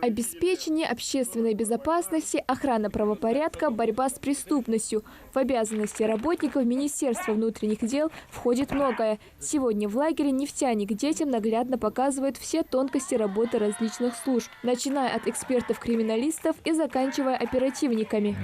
Обеспечение общественной безопасности, охрана правопорядка, борьба с преступностью. В обязанности работников Министерства внутренних дел входит многое. Сегодня в лагере «Нефтяник» детям наглядно показывают все тонкости работы различных служб, начиная от экспертов-криминалистов и заканчивая оперативниками.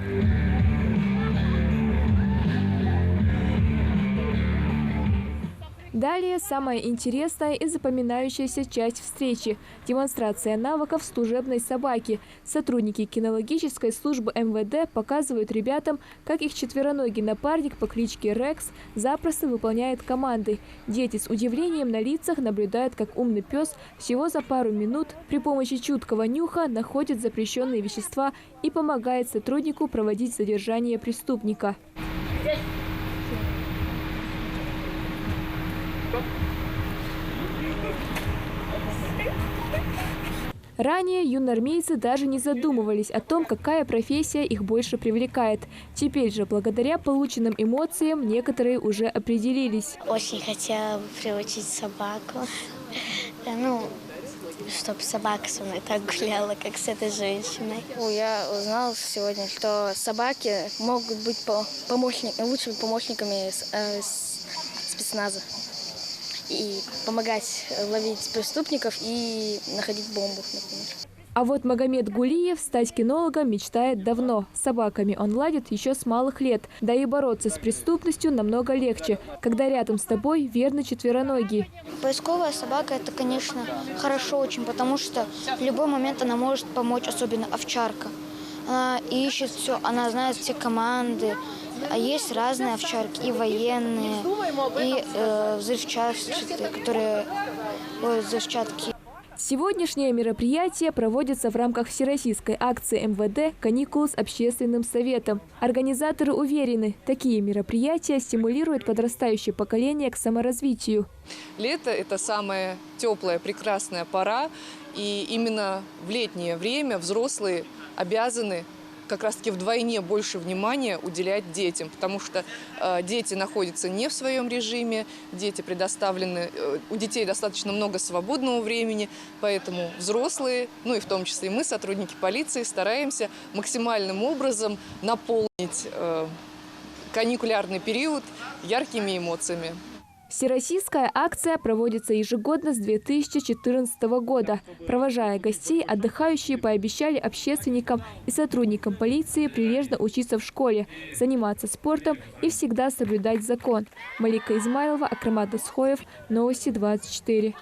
Далее самая интересная и запоминающаяся часть встречи – демонстрация навыков служебной собаки. Сотрудники кинологической службы МВД показывают ребятам, как их четвероногий напарник по кличке Рекс запросто выполняет команды. Дети с удивлением на лицах наблюдают, как умный пес всего за пару минут при помощи чуткого нюха находит запрещенные вещества и помогает сотруднику проводить задержание преступника. Ранее юноармейцы даже не задумывались о том, какая профессия их больше привлекает. Теперь же, благодаря полученным эмоциям, некоторые уже определились. Очень хотела бы приучить собаку, чтобы собака со мной так гуляла, как с этой женщиной. Я узнал сегодня, что собаки могут быть лучшими помощниками спецназа и помогать ловить преступников и находить бомбу, например. А вот Магомед Гулиев стать кинологом мечтает давно. С собаками он ладит еще с малых лет. Да и бороться с преступностью намного легче, когда рядом с тобой верный четвероногий. Поисковая собака – это, конечно, хорошо очень, потому что в любой момент она может помочь, особенно овчарка. Она ищет все, она знает все команды. А есть разные овчарки, и военные, и взрывчатки, которые взрывчатки. Сегодняшнее мероприятие проводится в рамках всероссийской акции МВД «Каникулы с общественным советом». Организаторы уверены, такие мероприятия стимулируют подрастающее поколение к саморазвитию. Лето – это самая теплая, прекрасная пора, и именно в летнее время взрослые обязаны как раз-таки вдвойне больше внимания уделять детям, потому что дети находятся не в своем режиме, дети предоставлены, у детей достаточно много свободного времени, поэтому взрослые, и в том числе и мы, сотрудники полиции, стараемся максимальным образом наполнить каникулярный период яркими эмоциями. Всероссийская акция проводится ежегодно с 2014 года. Провожая гостей, отдыхающие пообещали общественникам и сотрудникам полиции прилежно учиться в школе, заниматься спортом и всегда соблюдать закон. Малика Измайлова, Акрамат Дасхоев, Новости 24.